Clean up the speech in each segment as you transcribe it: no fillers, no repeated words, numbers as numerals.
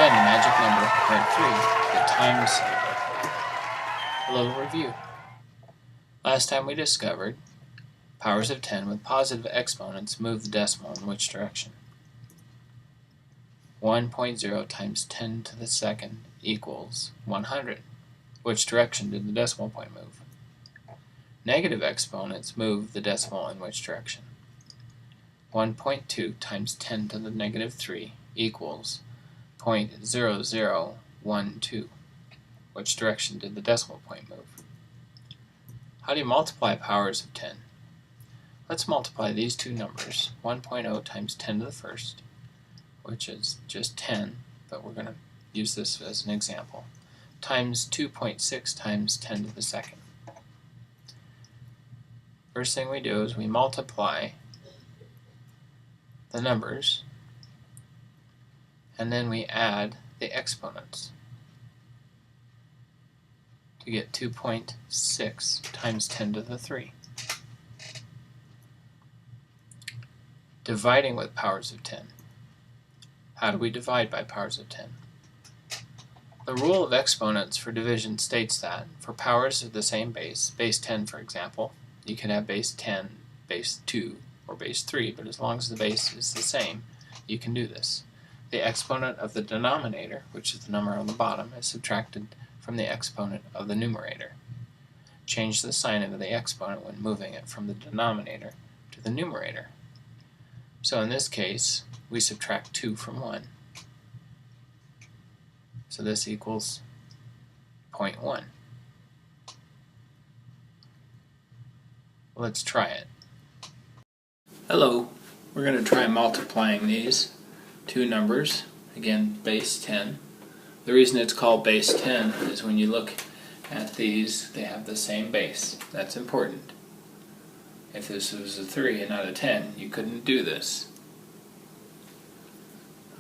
find the magic number part 3 that times a little review. Last time we discovered powers of 10 with positive exponents move the decimal in which direction? 1.0 times 10 to the second equals 100. Which direction did the decimal point move? Negative exponents move the decimal in which direction? 1.2 times 10 to the negative 3 equals 0.0012. Which direction did the decimal point move? How do you multiply powers of 10? Let's multiply these two numbers, 1.0 times 10 to the first, which is just 10, but we're going to use this as an example, times 2.6 times 10 to the second. First thing we do is we multiply the numbers, and then we add the exponents to get 2.6 times 10 to the 3. Dividing with powers of 10. How do we divide by powers of 10? The rule of exponents for division states that for powers of the same base 10 for example, you can have base 10, base 2, or base 3, but as long as the base is the same, you can do this. The exponent of the denominator, which is the number on the bottom, is subtracted from the exponent of the numerator. Change the sign of the exponent when moving it from the denominator to the numerator. So in this case, we subtract 2 from 1. So this equals 0.1. Let's try it. Hello, we're going to try multiplying these two numbers, again base 10. The reason it's called base 10 is when you look at these, they have the same base. That's important. If this was a 3 and not a 10, you couldn't do this.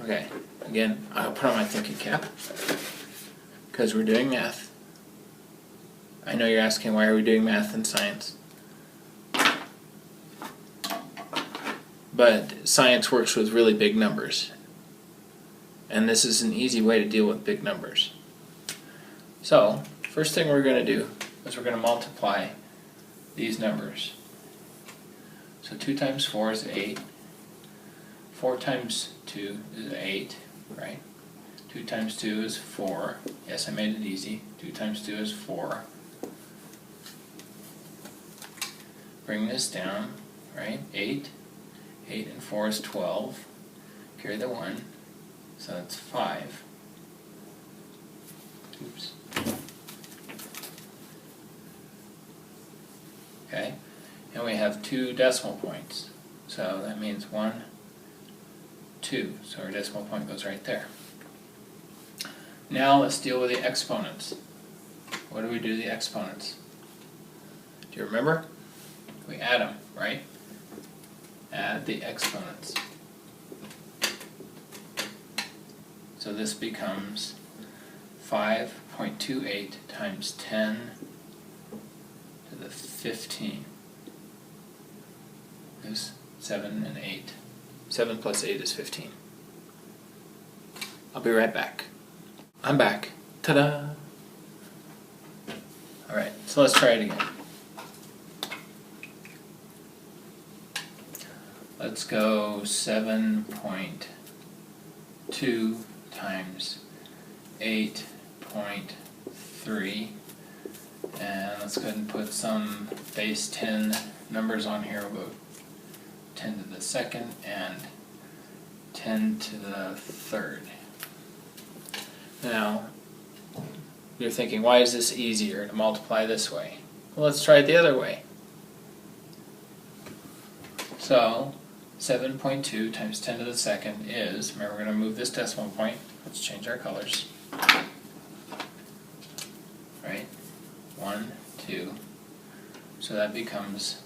Okay, again, I'll put on my thinking cap because we're doing math. I know you're asking, why are we doing math and science? But science works with really big numbers, and this is an easy way to deal with big numbers. So, first thing we're going to do is we're going to multiply these numbers. So 2 times 4 is 8. 4 times 2 is 8, right? 2 times 2 is 4. Yes, I made it easy. 2 times 2 is 4. Bring this down, right? 8. 8 and 4 is 12. Carry the 1, so that's 5. Oops. Okay, and we have 2 decimal points. So that means 1, 2. So our decimal point goes right there. Now let's deal with the exponents. What do we do to the exponents? Do you remember? We add them, right? Add the exponents. So this becomes 5.28 times 10 to the 15. There's 7 and 8. 7 plus 8 is 15. I'll be right back. I'm back. Ta-da! Alright, so let's try it again. Let's go 7.2 times 8.3, and let's go ahead and put some base 10 numbers on here. We'll go 10 to the second and 10 to the third. Now, you're thinking, why is this easier to multiply this way? Well, let's try it the other way. So 7.2 times 10 to the second is, remember we're going to move this decimal point, let's change our colors, right, 1, 2, so that becomes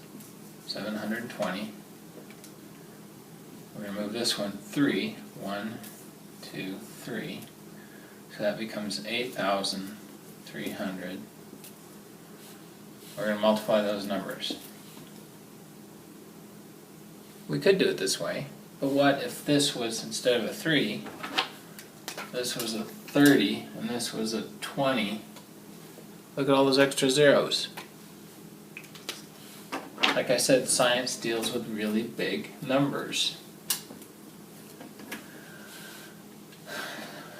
720, we're going to move this one 3, 1, 2, 3, so that becomes 8,300, we're going to multiply those numbers. We could do it this way, but what if this was, instead of a 3, this was a 30, and this was a 20. Look at all those extra zeros. Like I said, science deals with really big numbers.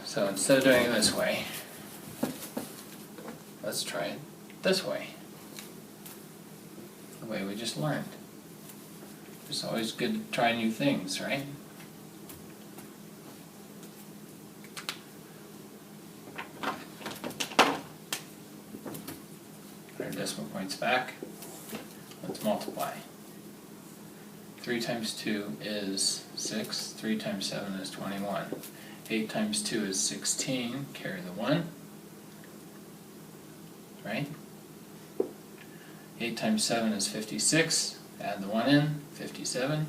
So instead of doing it this way, let's try it this way. The way we just learned. It's always good to try new things, right? Put our decimal points back. Let's multiply. 3 times 2 is 6. 3 times 7 is 21. 8 times 2 is 16. Carry the 1. Right? 8 times 7 is 56. Add the 1 in. 57.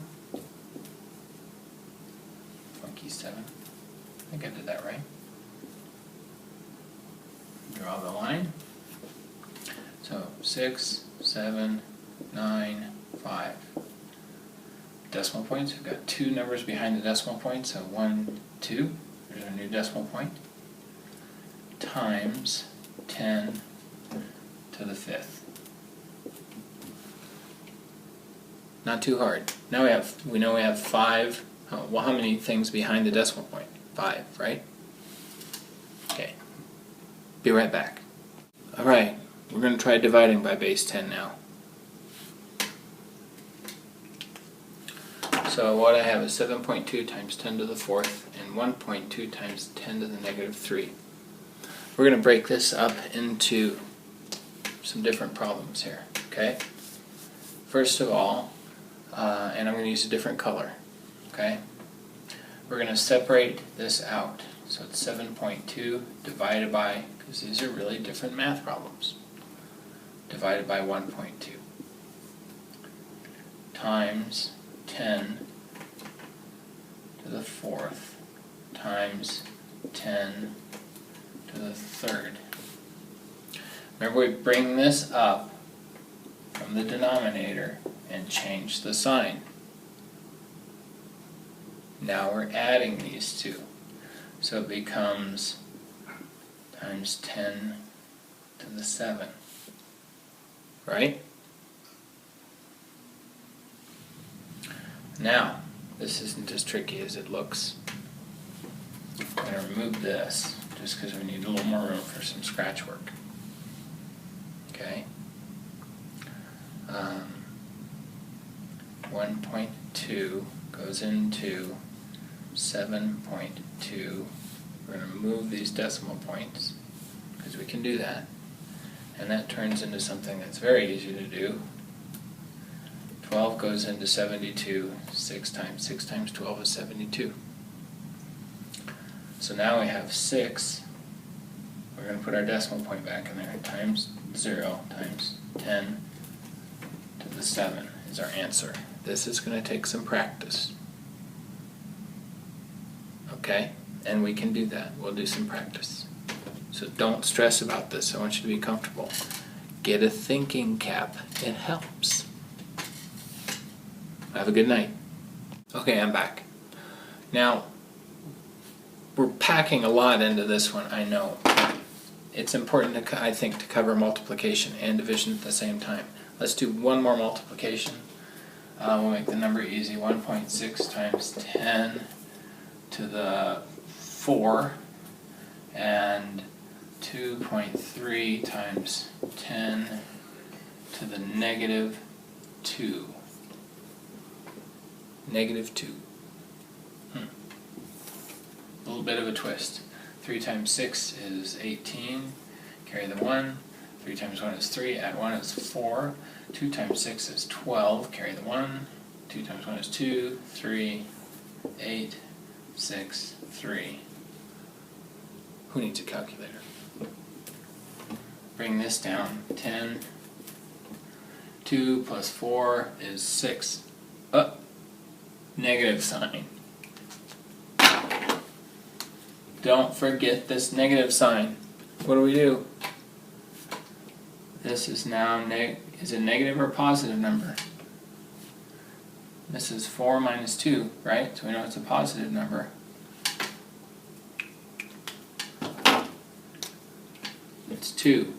Funky 7. I think I did that right. Draw the line. So 6, 7, 9, 5. Decimal points, we've got 2 numbers behind the decimal point, so 1, 2, there's our new decimal point, times 10 to the 5th. Not too hard. Now we know we have 5, well, how many things behind the decimal point? 5, right? Okay, be right back. Alright, we're going to try dividing by base 10 now. So what I have is 7.2 times 10 to the 4th and 1.2 times 10 to the negative 3. We're going to break this up into some different problems here, okay? First of all, and I'm going to use a different color, okay? We're going to separate this out. So it's 7.2 divided by, because these are really different math problems, divided by 1.2 times 10 to the 4th times 10 to the 3rd. Remember, we bring this up from the denominator and change the sign. Now we're adding these two. So it becomes times 10 to the 7. Right? Now, this isn't as tricky as it looks. I'm going to remove this just because we need a little more room for some scratch work. Okay? 1.2 goes into 7.2. We're going to move these decimal points because we can do that. And that turns into something that's very easy to do. 12 goes into 72. 6 times 12 is 72. So now we have 6. We're going to put our decimal point back in there. Times 0 times 10 to the 7 is our answer. This is going to take some practice. Okay? And we can do that. We'll do some practice. So don't stress about this. I want you to be comfortable. Get a thinking cap. It helps. Have a good night. Okay, I'm back. Now, we're packing a lot into this one, I know. It's important, I think, to cover multiplication and division at the same time. Let's do one more multiplication. We'll make the number easy. 1.6 times 10 to the 4 and 2.3 times 10 to the negative 2. Negative 2. A little bit of a twist. 3 times 6 is 18. Carry the 1. 3 times 1 is 3. Add 1 is 4. 2 times 6 is 12. Carry the 1. 2 times 1 is 2. 3. 8. 6. 3. Who needs a calculator? Bring this down. 10. 2 plus 4 is 6. Negative sign. Don't forget this negative sign. What do? This is now is a negative or positive number? This is 4 minus 2, right? So we know it's a positive number. It's 2.